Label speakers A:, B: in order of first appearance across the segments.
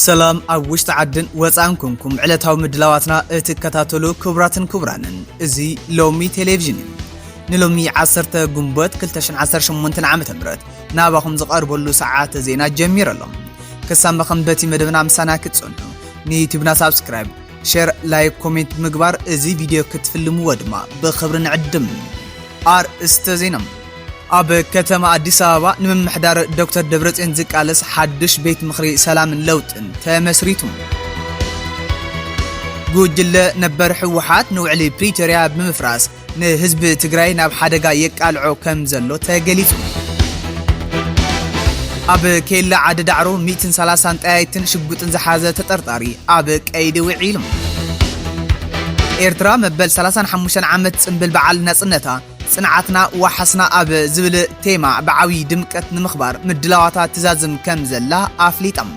A: سلام أوشت عدن وزعنكم علتاو مدلواتنا اتكتاتلو كبراتن كبرانن ازي لومي تلفزيون نلومي عصرت قنبات كلتشن عصر شمونتن عامة برات ناباهم زقاربولو ساعات زينا جمير اللهم كسام بخم باتي مدبنا مسانا كتسونو نيتبنا سابسكرايب شير لايك كومنت مقبار ازي فيديو كتفلمو ودما بخبرن عدم استزينم أب كتما أديس أبا نمحدار دكتور دبرتين زكالس حدش بيت مخري سلام اللوتن تمسريتم جوجل نبر حوحات نوعلي بريتوريا بمفراس نهزب تجراي ناب حدقا يقالعو كم زلو تاقليتم أب كيلا عدد عرو 130 آيتن شبوتن زحازة تطرطاري أب كايد وعيلم إيرترا مبل 35 عامت سنبل بعال ناسنتا صنعتنا وحسنا أب زبل تيما بعوي دمكت نمخبار مدلواتات تزازم كم زلا أفليتم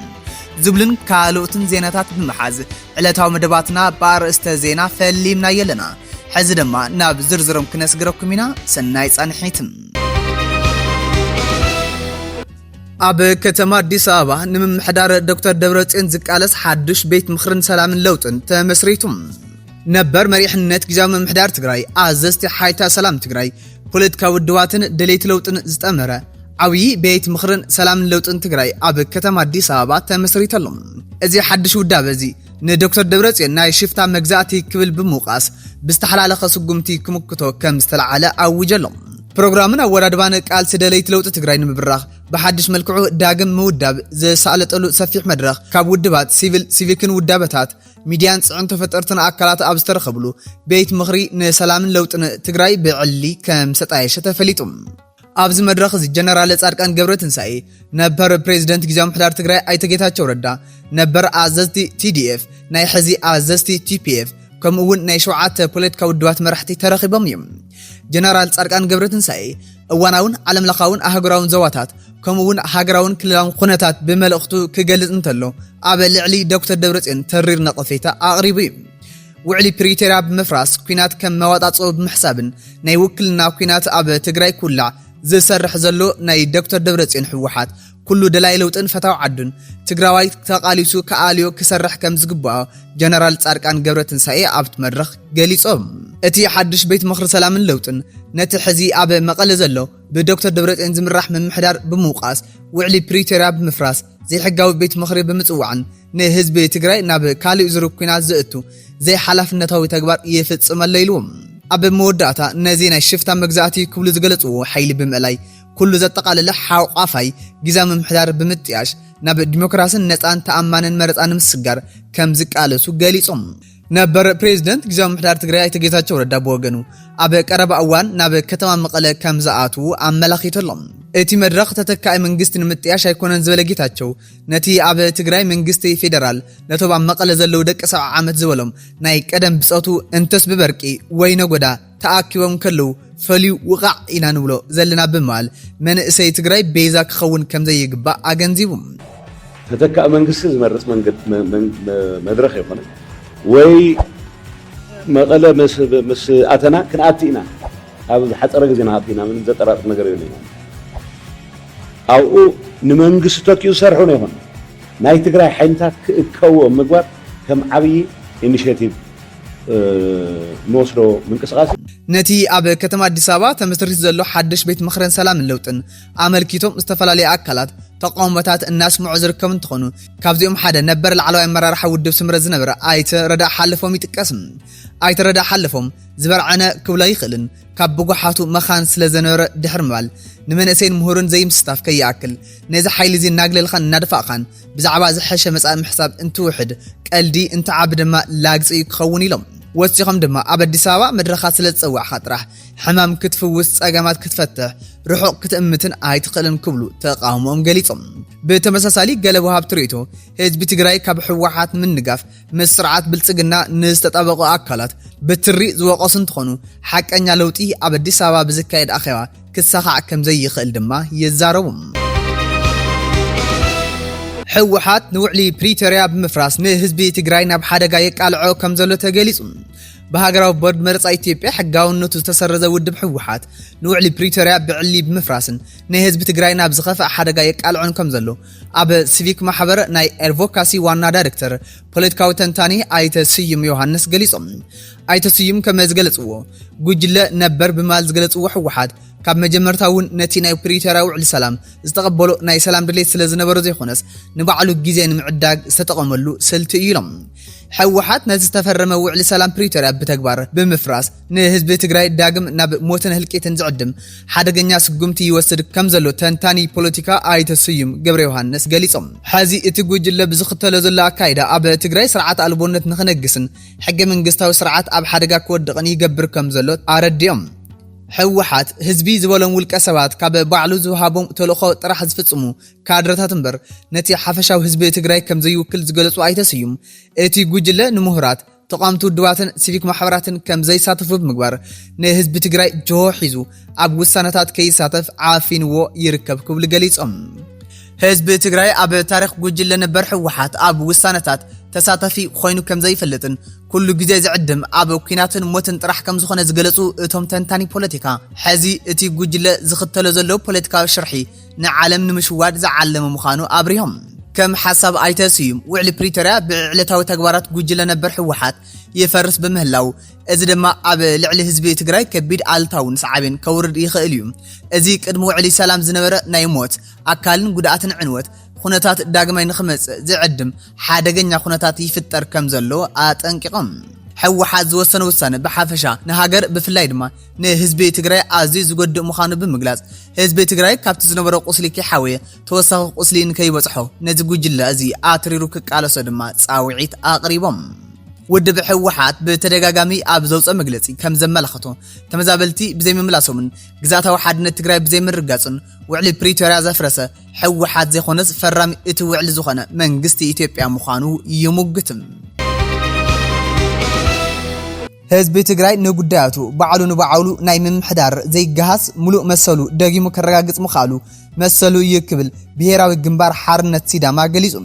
A: زبلن كالوتن زيناتات بمحاز علتاو مدباتنا بار استزينا فليمنا يلنا حزدما ناب زرزرم كنسقركمينا سناي صانحيتم أب كتما أديس أبا نمحدار دكتور دبرتين زكالس حدش بيت مخرن سلام اللوتن تمسريتم نبر مريحنت جزام محدار تجراي عززتي حيتا سلام تجراي بوليتكا ودواتن دليت لوتن زتأمره عوي بيت مخرن سلام لوتن تجراي أب كتما أديس أبا تمسريتلهم إذا حدش ودا بزي ندكتور دبرتين ناي شفتا مجزاتي كبل بموقاس بستحل خسقمتي كمكتو كم استلع على أو جلهم برنامجنا ورادبانك قال سدليت لوت تجراي نمبرخ بحدش ملكعو داقم موداب زي سالت قلو سفيح مدرخ كاب ودبات سيفيكن ودابتات ميديان صعنتو فترتنا أكلات أبستر خبلو بيت مخري نسلام لوت تجراي بعلي كم ستعيشة فليتم أبز مدرخ زي جنرال أركان جبرت نسائي نبر بريزيدنت جزام حدار تجراي أي تجيتها شوردا نبر عززتي TDF ناي حزي عززتي TPF كم ون نيشوعات بوليتكا ودوات مرحتي ترخيبهم يم جنرال أركان جبرت نسائي واناون علم لقاون أهجراون زواتات كم ون هجراون كلهم خناتات بملأختو كجلز انتلو قبل علي دكتور دبرتين ترير نقفيتا أقربي وعلي بريتيرا بمفراس كينات كم مواد صوب محسابن ناي وكلنا كينات أب تجراي كلها زي سرح زلو ناي دكتور دبرتين حوحات كله دلائل فتاو عدن تجراوي تقاليسو كآليو كسرح كم زقبا جنرال أركان جبرتن ساي عبد مرخ جاليصهم اتي حدش بيت مخر سلام اللوتن نتحزي أب مقال زلو بدكتور دبرتين زمرح من محدار بموقاس وعلي بريتيرا بمفراس زي حقاو بيت مخري بمتوعن نهزب تجراي ناب كالي زروب كينات زئتو زي حلف نتاوي تكبر يفتصم الليلوم أب موداتا نزينا الشفتا مجزاتي كل زقلتو حيل بمقلاي كل ذات تقال لحاو قافاي جزام محدار بمتياش ناب ديمقراطية نتان تأمانن مرتان مسجر كم زقالسو جاليصم نبر بريزيدنت جزام محدار تجراي تجيتاچو ردا بوغنو أب قرب أوان ناب كتما مقله كم زاتو أملاخيتلهم اتي مدرخ تتكاي منغست نمتياش يكونن زبلغيتاچو نتي أب تجراي منغستي فيدرال نتوبا مقله زلو دق 7 عامت زبلهم ناي قدم بصوتو انتس ببرقي وينو غدا تاكيوم كلو فليو وقع إنا نولو زلنا بمال من سي تجراي بيزا كخون كم زي يقبا أجنزيهم
B: تتكأ منقص زمرت مدرخ يقولون وي مقالة مس أتنا كن أتينا هذا حتى رجزنا أتينا من ذات رأس نجريني أو نمنقص تكيو سرحون يهون ناي تجراي حينتك كوا مقبر كم عبي إنيشيتيف نوصلو من قصاص
A: نتي أب كتما أديس أبا تمسرت زلو حدش بيت مخرن سلام اللوتن عمل كيتم استفلالي أكلات تقومتات الناس معذر كم تخونو كابزيهم حدا نبر العلوي مرار حود بسمرز نبر آيت ردا حلفهم يتقسم آيت ردا حلفهم زبر عنا كولا يخلن كاب بقحاتو مخان سلزنور دحر مال نمن اسين مهورن زي مستاف كي ياكل نيزا حيل زي ناقل الخان ندفع خان بزعبا زحشة مسأل محساب انتو وحد قلدي انت عبد ما لاقصي يخوني لهم وسيخم دما أبد سوا مدرخات سلت سوا خاطرح حمام كتفوس أجمعات كتفتح روحو كتأمتن آيت قلن كبلو تقاهمهم قليتهم بتمساسالي قلبوها بتريتو هيج بتجراي كبحوحات من نقاف مسرعات بلتسقنا نستطابقوا أكلات بتري زواقصن تخونو حق أنيا لوتي أبد سوا بزكايد أخيوا كتساخع كم زي يخل دما يزاروهم حوحات نوعلي بريتوريا بمفراس نهزبي تجراينا بحدقا يقالعو كم زلو تقاليصم بهاجراو بورد مرص ኢትዮጵያ ሕጋውነቱ ዝተሰረዘ ውድብ ሕወሓት ንውዕሊ ፕሪቶሪያ ብዕሊ ብምፍራስን ናይ ህዝቢ ትግራይ ናብ ዝኸፈ ሓደጋ የቃልዑን ከም ዘሎ ኣብ ሲቪክ ማሕበር ናይ ኣድቮካሲ ዋና ዳይሬክተር ፖለቲካዊ ተንታኒ ኣይተ ስዩም ዮሃንስ ገሊጾም ኣይተ ስዩም ከም ዝገለጽዎ ጉጅለ ነበር ብማል ዝገለጽዎ ሕወሓት ካብ መጀመርታውን ነቲ ናይ ፕሪቶሪያ ውዕሊ ሰላም ዝተቀበሉ ናይ ሰላም ድሌት ስለ ዝነበሩ ዘይኾነስ ንባዕሉ ግዜ ንምዕዳግ ዝተጠቀመሉ ስልቲ ኢሎም ሕወሓት ነዚ ዝተፈረመ ውዕሊ ሰላም ፕሪቶሪያ ብተግባር ብምፍራስ ንህዝቢ ትግራይ ዳግም ናብ ሞትን ህልቂትን ዝዕድም ሓደገኛ ስጉምቲ ይወስድ ከም ዘሎ ተንታኒ ፖለቲካ ኣይተ ስዩም ገብረ ዮሃንስ ገሊጾም ሓዚ እቲ ጉጅለ ብዝኽተሎ ዘሎ ኣካይዳ ኣብ ትግራይ ስርዓት ኣልቦነት ንኽነግስን ሕገ መንግስታዊ ስርዓት ኣብ ሓደጋ ክወድቕን ይገብር ከም ዘሎ ኣረዲኦም ሕወሓት ህዝቢ ዝበሎም ውልቀ ሰባት ካብ ባዕሉ ዝውሃቦም ተልእኾ ጥራሕ ዝፍጽሙ ካድረታት እምበር ነቲ ሓፈሻዊ ህዝቢ ትግራይ ከም ዘይውክል ዝገለጹ ኣይተስዩም እቲ ጉጅለ ንምሁራት ተቋምቱ ውድባትን ሲቪክ ማሕበራትን ከም ዘይሳተፉ ብምግባር ንህዝቢ ትግራይ ጆሆ ሒዙ ኣብ ውሳነታት ከይሳተፍ ዓፊንዎ ይርከብ ክብሉ ገሊጾም ህዝቢ ትግራይ ኣብ ታሪኽ ጉጅለ ነበር ሕወሓት ኣብ ውሳነታት ተሳታፊ ኮይኑ ከም ዘይፈልጥን ኩሉ ግዜ ዝዕድም ኣብ ኩናትን ሞትን ጥራሕ ከም ዝኾነ ዝገለጹ እቶም ተንታኒ ፖለቲካ ሕዚ እቲ ጉጅለ ዝኽተሎ ዘሎ ፖለቲካዊ ሽርሒ ንዓለም ንምሽዋድ ዝዓለመ ምዃኑ ኣብሪሆም ከም ሓሳብ ኣይተስዩም ውዕሊ ፕሪቶሪያ ብዕለታዊ ተግባራት ጉጅለ ነበር ሕወሓት ይፈርስ በምህላው እዚ ድማ ኣብ ልዕሊ ህዝቢ ትግራይ ከቢድ ኣልታውን ሰዓብን ከውርድ ይኽእል እዩ እዚ ቅድሚ ውዕሊ ሰላም ዝነበረ ናይ ሞት ኣካልን ጉድኣትን ዕንወት ኩነታት ዳግማይ ንኽመጽእ ዝዕድም ሓደገኛ ኩነታት ይፍጠር ከም ዘሎ ኣጠንቂቖም ሕወሓት ዝወሰነ ውሳነ ብሓፈሻ ንሃገር ብፍላይ ድማ ንህዝቢ ትግራይ ኣዝዩ ዝጎድእ ምዃኑ ብምግላጽ ህዝቢ ትግራይ ካብቲ ዝነበረ ቁስሊ ከይሓወየ ተወሳኺ ቁስሊ ንከይበጽሖ ነዚ ጉጅለ እዚ ኣትሪሩ ክቃለሶ ድማ ጻውዒት ኣቕሪቦም ውድብ ሕወሓት ብተደጋጋሚ ኣብ ዘውፅአ መግለጺ ከም ዘመላኽቶ ተመዛበልቲ ብዘይምምላሶምን ግዛታዊ ሓድነት ትግራይ ብዘይምርጋጽን ውዕሊ ፕሪቶሪያ ዘፍረሰ ሕወሓት ዘይኾነስ ፈራሚ እቲ ውዕሊ ዝኾነ መንግስቲ ኢትዮጵያ ምዃኑ ይሙግትም ህዝቢ ትግራይ ንጉዳያቱ ባዕሉ ንባዕሉ ናይ ምምሕዳር ዘይገሃስ ሙሉእ መሰሉ ደጊሙ ከረጋግጽ ምኻሉ መሰሉ ይክብል ብሄራዊ ግንባር ሓርነት ሲዳማ ገሊጹ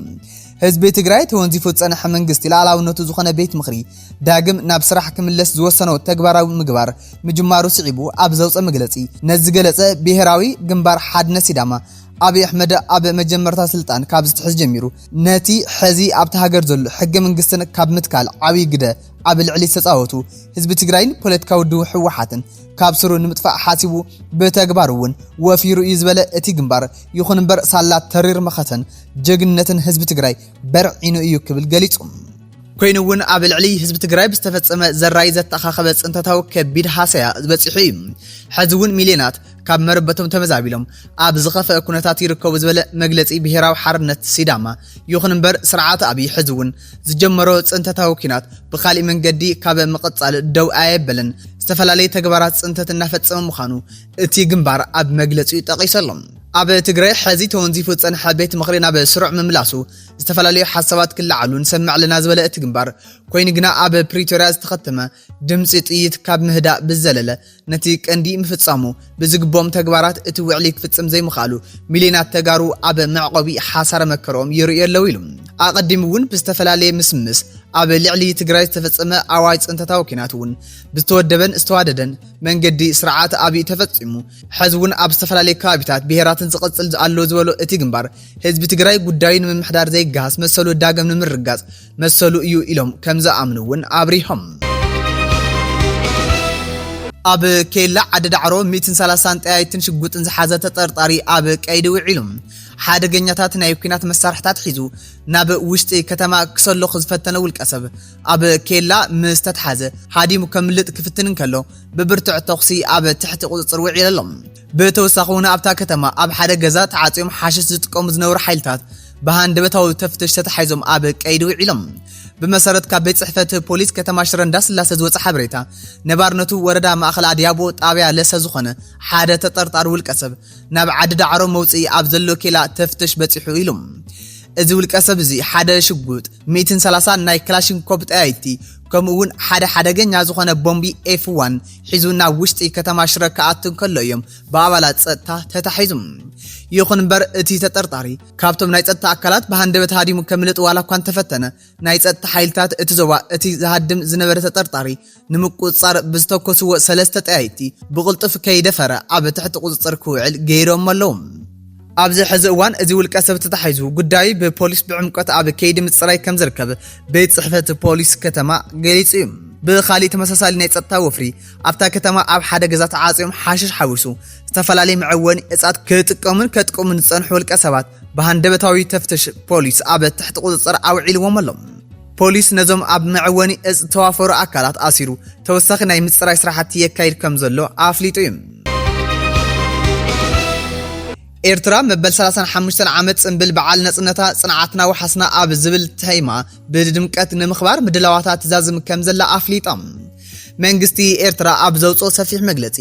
A: ህዝቢ ትግራይ ተወንዚፉ ጸንሐ መንግስቲ ላዕላውነቱ ዝኾነ ቤት ምኽሪ ዳግም ናብ ስራሕ ክምለስ ዝወሰኖ ተግባራዊ ምግባር ምጅማሩ ስዒቡ ኣብ ዘውፅአ መግለጺ ነዚ ገለጸ ብሄራዊ ግንባር ሓድነት ሲዳማ አብይ አሕመድ አብ መጀመርታ ስልጣን ካብ ዝትሕዝ ጀሚሩ ነቲ ሕዚ ኣብታ ሃገር ዘሎ ሕገ መንግስትን ካብ ምትካል ዓብይ ግደ ኣብ ልዕሊ ተጻወቱ ህዝቢ ትግራይን ፖለቲካዊ ድው ሕወሓትን ካብ ስሩ ንምጥፋእ ሓሲቡ በተግባሩን ወፊሩ ይዝበለ እቲ ግንባር ይኹን እምበር ሳላት ተሪር መኸተን ጀግንነትን ህዝቢ ትግራይ በርዒኑ እዩ ክብል ገሊጹ ኮይኑውን ኣብ ልዕሊ ህዝቢ ትግራይ ብዝተፈጸመ ዘራይ ዘተኻኸበ ጽንተታዊ ከቢድ ሓሰያ ዝበጽሑ እዩ ሕዝውን ሚሊዮናት ካብ መረበቶም ተመዛቢሎም ኣብ ዝኸፈ ኩነታት ይርከቡ ዝበለ መግለጺ ብሄራዊ ሓርነት ሲዳማ ይኹን እምበር ስርዓት አብይ ሕዝውን ዝጀመሮ ጽንተታዊ ኩናት ብኻልእ መንገዲ ካብ መቐጻል ደው ኣየበለን ዝተፈላለዩ ተግባራት ጽንተት እናፈጸመ ምዃኑ እቲ ግንባር ኣብ መግለጺኡ ጠቒሰሎም ኣብ ትግራይ ሕዚ ተወንዚፉ ጸንሐ ቤት ምኽሪ ናብ ስሩዕ ምምላሱ ዝተፈላለዩ ሓሳባት ክለዓሉን ሰምዕ ለና ዝበለ እቲ ግንባር ኮይኑ ግና ኣብ ፕሪቶሪያ ዝተኸተመ ድምፂ ጥይት ካብ ምህዳእ ብዘለለ ነቲ ቀንዲ ምፍጻሙ ብዝግቦም ተግባራት እቲ ውዕሊ ክፍጽም ዘይምኻሉ ሚሊዮናት ተጋሩ ኣብ መዕቆቢ ሓሳረ መከሮም ይርእዩ ኣለዉ ኢሉ ኣቐዲሙ እውን ብዝተፈላለየ ምስምስ ኣብ ልዕሊ ትግራይ ዝተፈጸመ ኣዋጅ ጽንተታዊ ኩናት እውን ብዝተወደበን ዝተዋደደን መንገዲ ስርዓት አብይ ተፈጺሙ ሕዝውን ኣብ ዝተፈላለዩ ከባቢታት ብሄራትን ዝቕጽል ኣሎ ዝበሎ እቲ ግንባር ህዝቢ ትግራይ ጉዳዩ ንምምሕዳር ዘይገሃስ መሰሉ ዳግም ንምርጋጽ መሰሉ እዩ ኢሎም ከም ዝኣምኑውን ኣብሪሆም ኣብ ኬላ ዓዲ ዳዕሮ 130 ጠያይትን ሽጉጥን ዝሓዘ ተጠርጣሪ ኣብ ቀይዲ ውዒሉ ሓደገኛታት ናይ ኩናት መሳርሕታት ሒዙ ናብ ውሽጢ ከተማ ክሰልኽ ዝፈተነ ውልቀ ሰብ ኣብ ኬላ ምስተትሓዘ ሃዲሙ ከምልጥ ክፍትን እንከሎ ብብርቱዕ ተኽሲ ኣብ ትሕቲ ቁጽጽር ውዒሎም ብተወሳኺ እውን ኣብታ ከተማ ኣብ ሓደ ገዛ ተዓጽዮም ሓሽሽ ዝጥቀሙ ዝነበሩ ሓይልታት በሃንደበታዊ ተፍትሽ ተታሒዞም ኣብ ቀይዲ ውዒሎም بمسارت كبيت صحفة بوليس كتما شرنداس لا سزوت حبريتا نبارنتو وردا مأخل عديابو طابع لسا زخنة حادة تطرطار والكسب ناب عدد عرو موسي أبزلو كلا تفتش بتحويلهم እዚ ውልቀ ሰብ እዚ ሓደ ሽጉጥ 130 ናይ ክላሽንኮቭ ጥይቲ ከምኡውን ሓደ ሓደገኛ ዝኾነ ቦምቢ F1 ሒዙ ናብ ውሽጢ ከተማ ሽረ ከኣቱን ከሎ እዮም ብኣባላት ጸጥታ ተታሒዙም። ይኹን እምበር እቲ ተጠርጣሪ ካብቶም ናይ ጸጥታ ኣካላት ብሃንደበት ሃዲሙ ከምልጥ ዋላ እኳ እንተፈተነ ናይ ጸጥታ ሓይልታት እቲ ዞባ እቲ ዝሃድም ዝነበረ ተጠርጣሪ ንምቁፅጻር ብዝተኮስዎ 3 ጥይቲ ብቕልጡፍ ከይደፈረ ኣብ ትሕቲ ቁፅጥር ክውዕል ገይሮም ኣለዉ። ኣብዚ ሕዚ እዋን እዚ ውልቀ ሰብ ተታሒዙ ጉዳዩ ብፖሊስ ብዕምቆት ኣብ ከይዲ ምፅራይ ከም ዝርከብ ቤት ጽሕፈት ፖሊስ ከተማ ገሊጹ እዩ። ብኻሊእ ተመሳሳሊ ናይ ጸጥታ ወፍሪ ኣብታ ከተማ ኣብ ሓደ ገዛ ተዓጽዮም ሓሽሽ ሓዊሱ ዝተፈላለዩ መዕወኒ እጻት ክጥቀሙን ከጥቅሙን ዝጸንሑ ውልቀ ሰባት ብሃንደበታዊ ተፍትሽ ፖሊስ ኣብ ትሕቲ ቁፅጥር ኣውዒልዎም ኣለዉ። ፖሊስ ነዞም ኣብ መዕወኒ እጽ ተዋፈሩ ኣካላት ኣሲሩ ተወሳኺ ናይ ምፅራይ ስራሕቲ የካይድ ከም ዘሎ ኣፍሊጡ እዩ። ኤርትራ መበል 35 ዓመት ጽንብል በዓል ነጽነታ ጽንዓትና ወሓስና ኣብ ዝብል ተይማ ብድምቀት ንምኽባር ምድላዋታ ትዛዝም ከም ዘላ ኣፍሊጣ። መንግስቲ ኤርትራ ኣብ ዘውፅኦ ሰፊሕ መግለጺ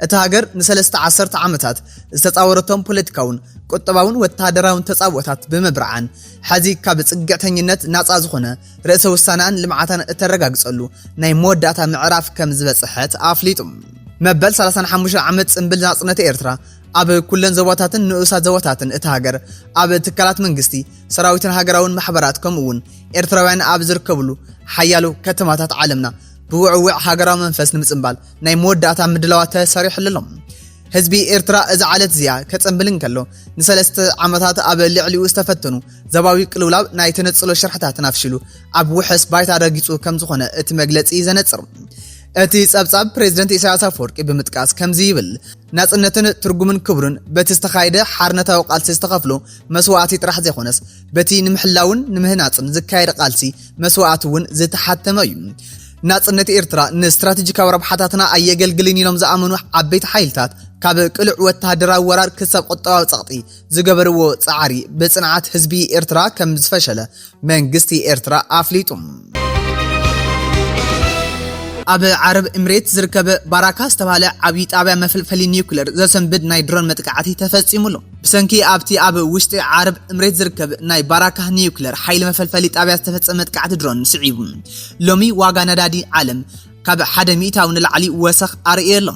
A: እቲ ሃገር ን13 ዓመታት ዝተጻወረቶም ፖለቲካውን ቁጠባውን ወተሃደራውን ተጻውኦታት ብምብርዓን ሕዚ ካብ ጽግዕተኝነት ናጻ ዝኾነ ርእሰ ውሳናን ልምዓታን እተረጋግጸሉ ናይ መወዳእታ ምዕራፍ ከም ዝበጽሐት ኣፍሊጡ። መበል 35 ዓመት ጽንብል ናጽነት ኤርትራ ኣብ ኩለን ዞባታትን ንኡሳት ዞባታትን እቲ ሃገር ኣብ ትካላት መንግስቲ ሰራዊትን ሃገራውን ማሕበራት ከምኡውን ኤርትራውያን ኣብ ዝርከብሉ ሓያሉ ከተማታት ዓለምና ብውዕውዕ ሃገራዊ መንፈስ ንምጽንባል ናይ መወዳእታ ምድላዋት ተሰሪሑሎም። ህዝቢ ኤርትራ እዚ ዓለት እዚኣ ከጽንብል እንከሎ ን3 ዓመታት ኣብ ልዕሊኡ ዝተፈተኑ ዘባዊ ቅልውላው ናይ ተነጽሎ ሽርሕታትን ኣፍሽሉ ኣብ ውሕስ ባይታ ረጊጹ ከም ዝኾነ እቲ መግለጺ ዘነጽር። እቲ ጸብጻብ ፕሬዝደንት ኢሳያስ አፈወርቂ ብምጥቃስ ከምዚ ይብል ናጽነትን ትርጉምን ክብርን በቲ ዝተኻይደ ሓርነታዊ ቃልሲ ዝተኸፍሎ መስዋዕቲ ጥራሕ ዘይኾነስ በቲ ንምሕላውን ንምህናጽን ዝካየደ ቃልሲ መስዋዕቲ እውን ዝተሓተመ እዩ። ናጽነት ኤርትራ ንስትራቴጂካዊ ረብሓታትና ኣየገልግልን ኢሎም ዝኣመኑ ዓበይቲ ሓይልታት ካብ ቅልዕ ወተሃደራዊ ወራር ክሳብ ቁጠባዊ ጸቕጢ ዝገበርዎ ጻዕሪ ብጽንዓት ህዝቢ ኤርትራ ከም ዝፈሸለ መንግስቲ ኤርትራ ኣፍሊጡ። ኣብ ዓረብ ኤምሬት ዝርከበ ባራካ ዝተባሃለ ዓብይ ጣብያ መፈልፈሊ ኒውክለር ዘሰንብድ ናይ ድሮን መጥቃዕቲ ተፈጺሙሉ። ብሰንኪ ኣብቲ ኣብ ውሽጢ ዓረብ ኤምሬት ዝርከብ ናይ ባራካ ኒውክለር ሓይሊ መፈልፈሊ ጣብያ ዝተፈጸመ መጥቃዕቲ ድሮን ስዒቡ ሎሚ ዋጋ ነዳዲ ዓለም ካብ 100 ንላዕሊ ወሰኽ ኣርእየሎ።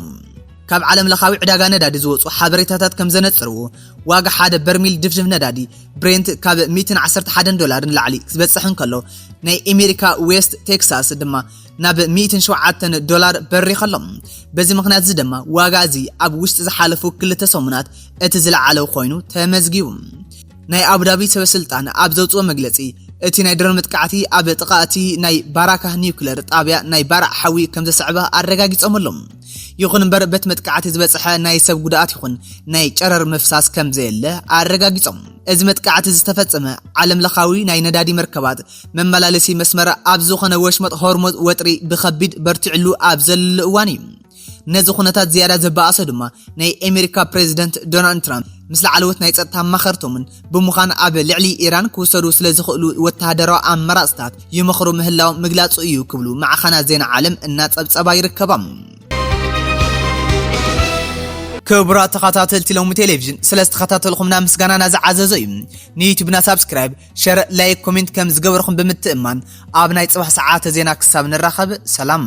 A: ካብ ዓለም ለኻዊ ዕዳጋ ነዳዲ ዝወጹ ሓበሬታታት ከም ዘነጽርዎ ዋጋ ሓደ በርሚል ድፍድፍ ነዳዲ ብሬንት ካብ $111 ንላዕሊ ዝበጽሕ እንከሎ ናይ ኣሜሪካ ዌስት ቴክሳስ ድማ ናብ $107 በሪኽ ኣሎ። በዚ ምኽንያት እዚ ድማ ዋጋ እዚ ኣብ ውሽጢ ዝሓለፉ 2 ሰሙናት እቲ ዝለዓለ ኮይኑ ተመዝጊቡ። ናይ አቡዳቢ ሰበስልጣን ኣብ ዘውፅኦ መግለጺ እቲ ናይ ድሮን መጥቃዕቲ ኣብ ጥቓ እቲ ናይ ባራካ ኒውክለር ጣብያ ናይ ባራዕ ሓዊ ከም ዘስዕበ ኣረጋጊጾምሎም። ይኹን እምበር በት መጥቃዕቲ ዝበጽሐ ናይ ሰብ ጉድኣት ይኹን ናይ ጨረር ምፍሳስ ከም ዘየለ ኣረጋጊጾም። እዚ መጥቃዕቲ ዝተፈጸመ ዓለም ለኻዊ ናይ ነዳዲ መርከባት መመላለሲ መስመር ኣብ ዝኾነ ወሽመጥ ሆርሙዝ ወጥሪ ብኸቢድ በርቲዕሉ ኣብ ዘሎ እዋን እዩ። ነዚ ኩነታት ዝያዳ ዘባኣሰ ድማ ናይ ኣሜሪካ ፕሬዝደንት ዶናልድ ትራምፕ ምስ ላዕለዎት ናይ ጸጥታ ኣማኸርቶምን ብምዃን ኣብ ልዕሊ ኢራን ክውሰዱ ስለ ዝኽእሉ ወተሃደራዊ ኣመራጽታት ይመኽሩ ምህላው ምግላጹ እዩ ክብሉ ማዕኸናት ዜና ዓለም እናጸብጸባ ይርከባ። ክቡራት ተኸታተልቲ ሎሚ ቴሌቪዥን ስለዝተኸታተልኹምና ምስጋናና ዝዓዘዘ እዩ። ንዩቲዩብና ሳብስክራይብ፣ ሸር፣ ላይክ፣ ኮሜንት ከም ዝገበርኹም ብምትእማን ኣብ ናይ ጽባሕ ሰዓተ ዜና ክሳብ ንራኸብ ሰላም።